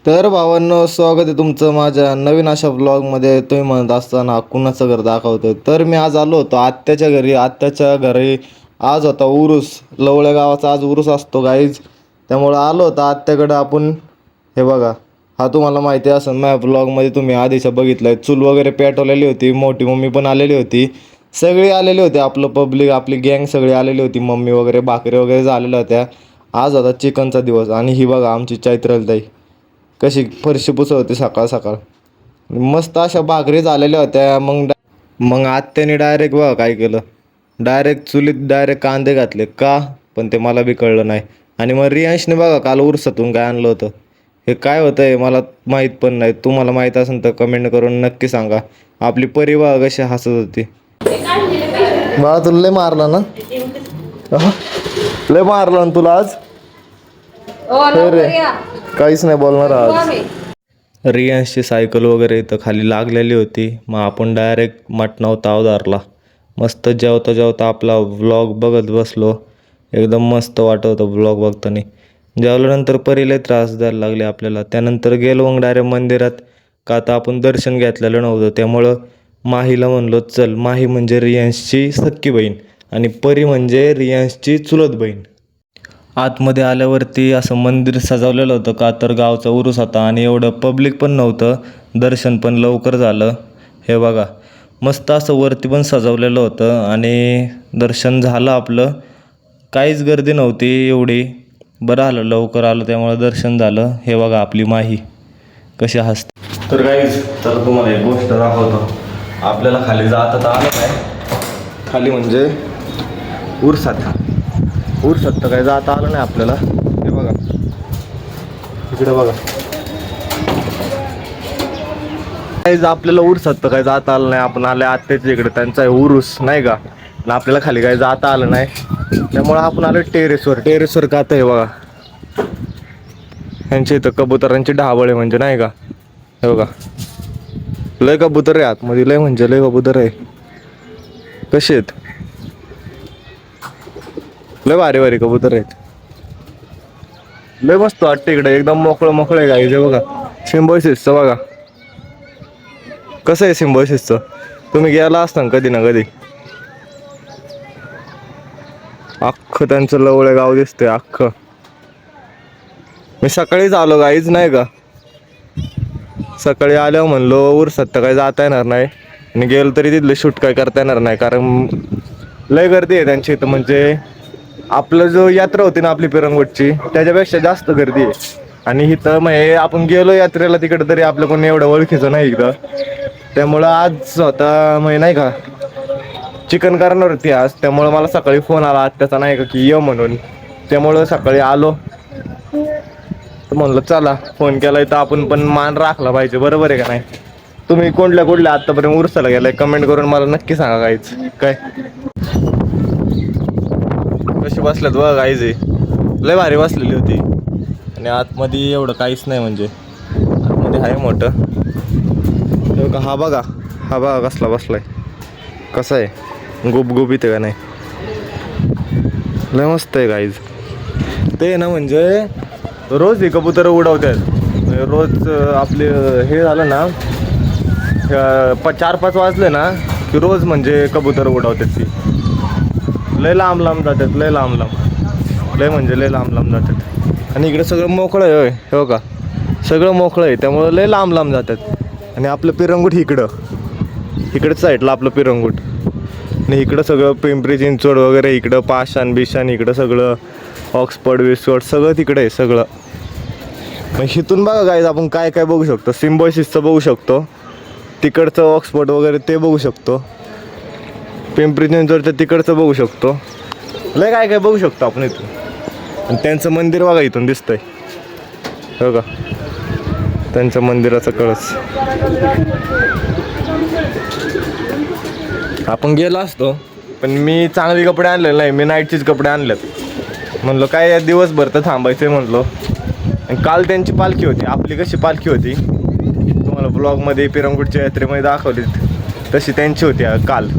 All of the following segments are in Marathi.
तर भावांनो, स्वागत आहे तुमचं माझ्या नवीन अशा ब्लॉगमध्ये. तुम्ही म्हणत असताना कुणाचं घर दाखवतोय, तर मी आज आलो होतो आत्याच्या घरी. आत्याच्या घरी आज होता उरूस. लवळ्या गावाचा आज उरूस असतो गाईज, त्यामुळं आलो होतो आत्याकडं आपण. हे बघा, हा तुम्हाला माहिती असेल, माझ्या ब्लॉगमध्ये तुम्ही आधीच्या बघितलं आहे. चूल वगैरे पेटवलेली होती, मोठी मम्मी पण आलेली होती, सगळी आलेली होती, आपलं पब्लिक आपली गँग सगळी आलेली होती. मम्मी वगैरे भाकरी वगैरे झालेल्या होत्या. आज होता चिकनचा दिवस. आणि ही बघा आमची चैत्रालताई कशी फरशी पुसत होती सकाळ सकाळ. मस्त अशा भाकरी झालेल्या होत्या. मग आत्याने डायरेक्ट बघा काय केलं, डायरेक्ट चुलीत डायरेक्ट कांदे घातले का, पण ते मला बी कळलं नाही. आणि मग रियांशने बघा काल उरसातून काय आणलं होतं. हे काय होतं आहे मला माहीत पण नाही. तुम्हाला माहीत असेल तर कमेंट करून नक्की सांगा. आपली परी बघा कशी हसत होती. बाळा तुला लय मारला ना, लय मारला ना तुला आज. रे काहीच नाही बोलणार आज. रियांशची सायकल वगैरे इथं खाली लागलेली होती. मग आपण डायरेक्ट मटणावर ताव धरला. मस्त जेवता जेवता आपला व्लॉग बघत बसलो. एकदम मस्त वाटत होतं व्लॉग बघताना. जेवल्यानंतर परीला त्रास द्यायला लागले आपल्याला. त्यानंतर गेलो मग डायरेक्ट मंदिरात, का आता आपण दर्शन घेतलेलं नव्हतं. त्यामुळं माहीला म्हणलो चल. माही म्हणजे रियांशची सख्खी बहीण आणि परी म्हणजे रियांशची चुलत बहीण. आतमध्ये आल्यावरती असं मंदिर सजवलेलं होतं, का तर गावचा उरूस होता आणि एवढं पब्लिक पण नव्हतं. दर्शन पण लवकर झालं. हे बघा मस्त असं वरती पण सजवलेलं होतं आणि दर्शन झालं आपलं. काहीच गर्दी नव्हती एवढी. बरं आलं लवकर आलं, त्यामुळे दर्शन झालं. हे बघा आपली माही कशी हसते. तर काहीच तर तुम्हाला एक गोष्ट दाखवतो. आपल्याला खाली जाता आलं काय, खाली म्हणजे उरसात तर काही जाता आलं नाही आपल्याला. हे बघा इकडे बघा, काहीच आपल्याला उरसात तर काही जाता आलं नाही. आपण आले आत्याच्या इकडे, त्यांचा आहे उरूस नाही का, आणि आपल्याला खाली काही जाता आलं नाही. त्यामुळं आपण आलो टेरेसवर का आता हे बघा यांच्या इथं कबुतरांची ढाबळे म्हणजे नाही का. हे बघा लय कबूतर आहे आतमध्ये, लय म्हणजे लय कबूतर आहे. कसे आहेत, लय भारी भारी कबूतर आहेत. लय मस्त वाटतं इकडे, एकदम मोकळं आहे गाईज. बघा सिम्बॉयसिसचं बघा कसं आहे सिम्बॉयसिसचं. तुम्ही गेला असता कधी ना कधी. अख्खं त्यांचं लवळं गाव दिसतंय अख्खं. मी सकाळीच आलो गाईज नाही का. सकाळी आल्यावर म्हणलो उरसात तर काही जाता येणार नाही, आणि गेलो तरी तिथलं शूट काय करता येणार नाही, कारण लय गर्दी आहे त्यांची इथं. म्हणजे आपलं जो यात्रा होती ना आपली पिरंगुटची, त्याच्यापेक्षा जास्त गर्दी आहे. आणि इथं म्हणजे आपण गेलो यात्रेला तिकडं तरी आपलं कोणी एवढं ओळखीचं नाही इकडं. त्यामुळं आज स्वतः म्हणजे नाही का चिकन करणार होती आज. त्यामुळं मला सकाळी फोन आला आत्याचा नाही का की ये म्हणून. त्यामुळं सकाळी आलो, तर म्हणलं चला फोन केला तर आपण पण मान राखला पाहिजे. बरोबर आहे का नाही. तुम्ही कोणल्या आत्तापर्यंत उरसाला गेलाय कमेंट करून मला नक्की सांगा गाईज. काय कशी बसल्यात बघा गाईज, लय भारी बसलेली होती. आणि आतमध्ये एवढं काहीच नाही, म्हणजे आतमध्ये आहे मोठं. हा बघा कसला बसलाय, कसा आहे गुबगुबीत आहे का नाही. लय मस्त आहे गाईज. ते ना म्हणजे रोज हे कबूतर उडवतात. रोज आपले हे झालं ना 4-5 वाजले ना की रोज म्हणजे कबूतर उडवतात. ती लय लांब जातात, लय लांब जातात. आणि इकडे सगळं मोकळं आहे. हो का, सगळं मोकळं आहे, त्यामुळं लय लांब जातात. आणि आपलं पिरंगुट इकडंच साईडला आपलं पिरंगुट. आणि इकडं सगळं पिंपरी चिंचवड वगैरे, इकडं पाषाण बिशान, इकडं सगळं ऑक्सफर्ड विक्सफर्ड सगळं तिकडे आहे सगळं. मग इथून बघा गाईज आपण काय काय बघू शकतो. सिम्बॉयसिसचं बघू शकतो, तिकडचं ऑक्सफर्ड वगैरे ते बघू शकतो, पिंपरी चिंचवडचं तिकडचं बघू शकतो. लय काय काय बघू शकतो आपण इथून. आणि त्यांचं मंदिर बघा इथून दिसतंय. हो का, त्यांच्या मंदिराचा कळस. आपण गेलो असतो, पण मी चांगले कपडे आणलेले नाही, मी नाईटचेच कपडे आणलेत. म्हणलो काय या दिवसभर तर थांबायचं आहे म्हणलो. आणि काल त्यांची पालखी होती. आपली कशी पालखी होती तुम्हाला ब्लॉगमध्ये पिरंगुटच्या यात्रेमध्ये दाखवली, तशी त्यांची होती काल.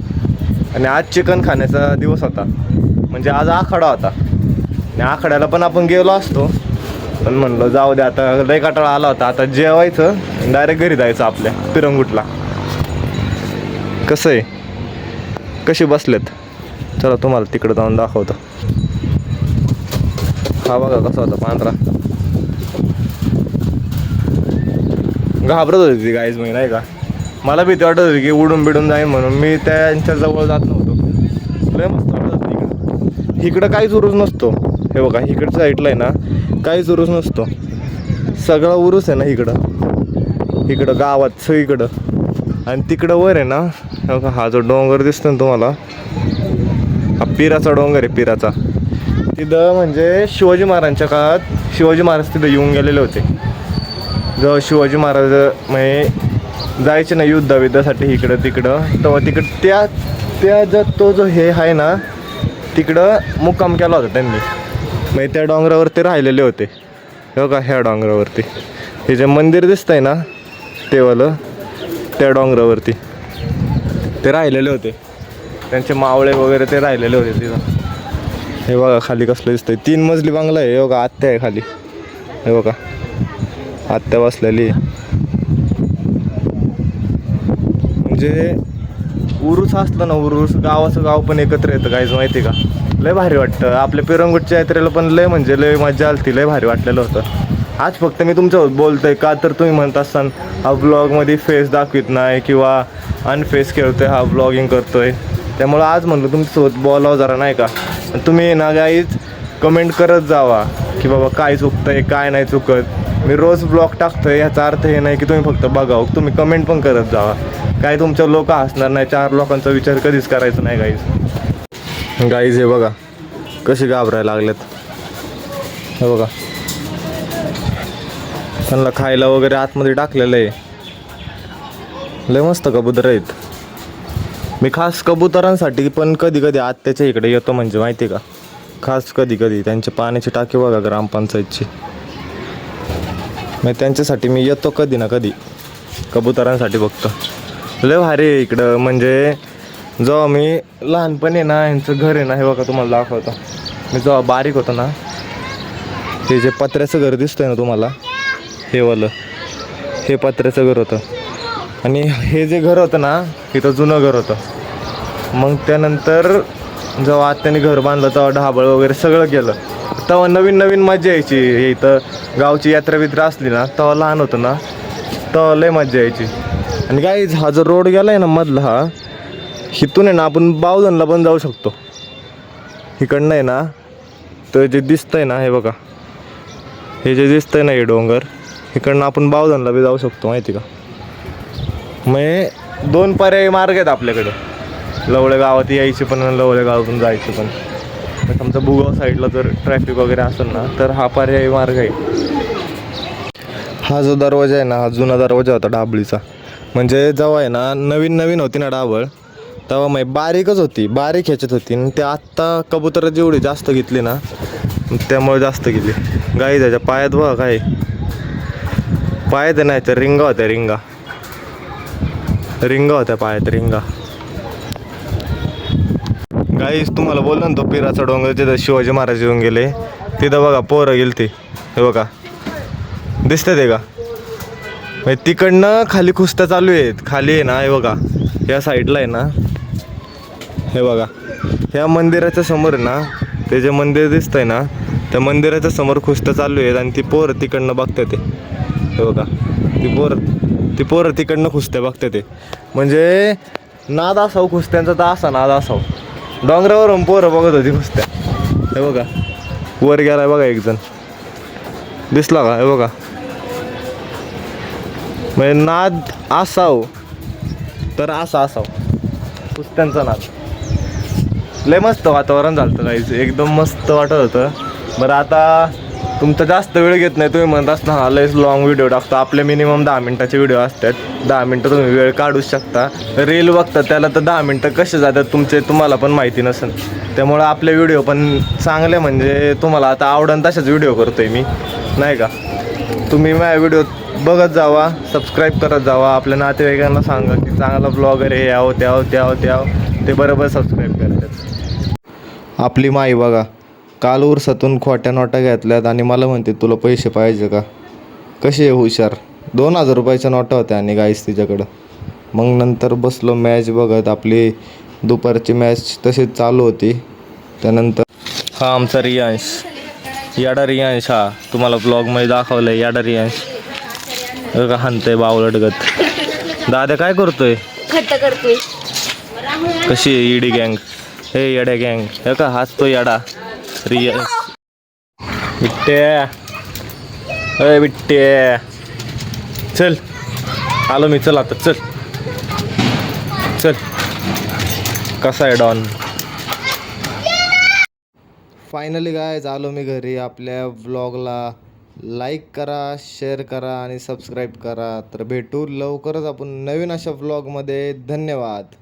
आणि आज चिकन खाण्याचा दिवस होता, म्हणजे आज आखाडा होता. आणि आखाड्याला पण आपण गेलो असतो, पण म्हणलं जाऊ दे, आता लय कंटाळा आला होता. आता जेवायचं डायरेक्ट घरी जायचं आपल्या पिरंगुटला. कसं आहे, कशी बसलेत, चला तुम्हाला तिकडं जाऊन दाखवतो. हा बघा कसा होता पांढरा, घाबरत होती ती गाईज मी नाही का. मला भीती वाटत होती की उडून बिडून जाईन म्हणून मी त्यांच्या जवळ जात नव्हतो. लय मस्त वाटत होतं इकडं काहीच उरूस नसतो. हे बघा इकडच्या साईडला आहे ना काहीच उरूस नसतो, सगळा उरूस आहे ना इकडं गावात सगळीकडं. आणि तिकडं वर आहे ना हा जो डोंगर दिसतो ना तुम्हाला, हा पिराचा डोंगर आहे पिराचा. तिथं म्हणजे शिवाजी महाराजांच्या काळात शिवाजी महाराज तिथं येऊन गेलेले होते. जेव्हा शिवाजी महाराज म्हणजे जायचे ना युद्धासाठी इकडं तिकडं, तेव्हा तिकडं त्या तो जो हे आहे ना तिकडं मुक्काम केला होता त्यांनी. म्हणजे त्या डोंगरावरती राहिलेले होते. हो का, ह्या डोंगरावरती हे जे मंदिर दिसतंय ना तेवालं, त्या डोंगरावरती ते राहिलेले होते. त्यांचे मावळे वगैरे ते राहिलेले होते तिथं. हे बघा खाली कसलं दिसतंय, 3 मजली बंगला आहे. हे बघा आत्या आहे खाली, हे बघा आत्या बसलेली. म्हणजे उरूस असलं ना, उरूस गावाचं गाव पण एकत्र येतं काहीच माहिती का. लय भारी वाटतं. आपल्या पिरंगुटच्या यात्रेला पण लय म्हणजे लय मजा आली, लय भारी वाटलेलं होतं. आज फक्त मी तुमच्यासोबत बोलतोय का तर तुम्ही म्हणत असाल हा ब्लॉगमध्ये फेस दाखवित नाही किंवा अनफेस खेळतोय, हा ब्लॉगिंग करतोय. त्यामुळं आज म्हणलं तुमच्यासोबत बोलावं जरा नाही का. तुम्ही ना गाईज कमेंट करत जावा की बाबा काय चुकतंय काय नाही चुकत. मी रोज ब्लॉग टाकतोय ह्याचा अर्थ हे नाही की तुम्ही फक्त बघावं, तुम्ही कमेंट पण करत जावा. काय तुमच्या लोक हसणार नाही, 4 लोकांचा विचार कधीच करायचा नाही गाईज. हे बघा कशी घाबरायला लागलेत, हे बघा त्यांना खायला वगैरे आतमध्ये टाकलेलं आहे. लय मस्त कबूतर आहेत. मी खास कबुतरांसाठी पण कधी कधी आत्याच्या इकडे येतो, म्हणजे माहिती का, खास कधी कधी त्यांची पाण्याची टाकी बघा ग्रामपंचायतची, मग त्यांच्यासाठी मी येतो कधी ना कधी कबुतरांसाठी बघतो. लय भारी आहे इकडं. म्हणजे जेव्हा मी लहानपणी ना यांचं घर आहे ना, हे बघा तुम्हाला दाखवतो. मी जेव्हा बारीक होतो ना, हे जे पत्र्याचं घर दिसतंय ना तुम्हाला, हे वालं हे पत्र्याचं घर होतं. आणि हे जे घर होतं ना इथं जुनं घर होतं. मग त्यानंतर जेव्हा आत्याने घर बांधलं तेव्हा ढाबळ वगैरे सगळं केलं. तेव्हा नवीन नवीन मजा यायची. हे इथं गावची यात्रा बित्रा असली ना, तेव्हा लहान होतं ना तेव्हा लय मजा यायची. आणि गाईज हा जो रोड गेला आहे ना मधला, हा इथून आहे ना आपण बावधनला पण जाऊ शकतो. इकडनं आहे ना तर जे दिसतंय ना, हे बघा हे जे दिसतंय ना हे डोंगर, इकडनं आपण बावधनला बी जाऊ शकतो माहिती का. मग 2 पर्यायी मार्ग आहेत आपल्याकडे, लवळे गावात यायचे पण आणि लवळे गावातून जायचे पण. समजा भुगाव साईडला जर ट्रॅफिक वगैरे असेल ना तर हा पर्यायी मार्ग आहे. हा जो दरवाजा आहे ना, हा जुना दरवाजा होता ढाबळीचा. म्हणजे जेव्हा आहे ना नवीन होती ना ढाबळ, तेव्हा मग बारीकच होती, बारीक ह्याच्यात होती. आणि ते आत्ता कबुतरं जेवढी जास्त घेतली ना त्यामुळे जास्त गेली. गाई त्याच्या पायात बघा, काय पायात आहे ना, त्या रिंगा होत्या, रिंगा होत्या पायात, रिंगा. गाईस तुम्हाला बोललो ना तो पिराचा डोंगर जिथं शिवाजी महाराज येऊन गेले, तिथं बघा पोरं गेली ती, हे बघा दिसतं ते का. म्हणजे तिकडनं खाली कुस्त्या चालू आहेत. खाली आहे ना, हे बघा या साईडला आहे ना, हे बघा ह्या मंदिराच्या समोर आहे ना, ते जे मंदिर दिसतंय ना त्या मंदिराच्या समोर कुस्त्या चालू आहेत. आणि ती पोरं तिकडनं बघते ते, हे बघा ती पोरं तिकडनं कुस्त्या बघते ते. म्हणजे नाद असावं कुस्त्यांचा तर असा नाद असावं. डोंगरावरून पोरं बघत होती कुस्त्या, हे बघा वर गेलाय बघा एक जण, दिसला का, हे बघा. म्हणजे नाद असावं तर असा असावं कुस्त्यांचा नाद. लय मस्त वातावरण झालं जायचं, एकदम मस्त वाटत होतं. बरं आता तुमचा जास्त वेळ घेत नाही, तुम्ही म्हणत असता हा लयच लॉंग व्हिडिओ टाकतो. आपले मिनिमम 10 मिनटाचे व्हिडिओ असतात. 10 मिनटं तुम्ही वेळ काढूच शकता. रील बघता त्याला तर 10 मिनटं कसे जातात तुम्हाला पण माहिती नसेल. त्यामुळं आपले व्हिडिओ पण चांगले म्हणजे तुम्हाला आता आवडन तशाच व्हिडिओ करतोय मी नाही का. तुम्ही माझ्या व्हिडिओ बघत जावा, सबस्क्राईब करत जावा. आपल्या नातेवाईकांना सांगा की चांगला ब्लॉगर आहे, यावं ते बरोबर सबस्क्राईब करतात. आपली माई बघा काल उरसातून खोट्या नोटा घेतल्यात आणि मला म्हणते तुला पैसे पाहिजे का. कशी आहे हुशार. 2,000 रुपयाच्या नोटा होत्या आणि गाईस तिच्याकडं. मग नंतर बसलो मॅच बघत. आपली दुपारची मॅच तशीच चालू होती. त्यानंतर हा आमचा रियांश, याडा रियांश. हा तुम्हाला ब्लॉगमध्ये दाखवलं आहे याडा रियांश. का हाणतंय बावलटगत. दादा काय करतोय. खट्ट करतोय. कशी आहे ईडी गँग. हे येड्या गँग. हे का हसतो याडा रियांश. बिट्टे अय बिट्टे चल. आलो मी. चल आता चल चल. कसा आहे डॉन. फायनली काय आलो मी घरी. आपल्या व्लॉगला लाईक करा, शेअर करा आणि सबस्क्राईब करा. तर भेटू लवकरच आपण नवीन अशा व्लॉगमध्ये. धन्यवाद.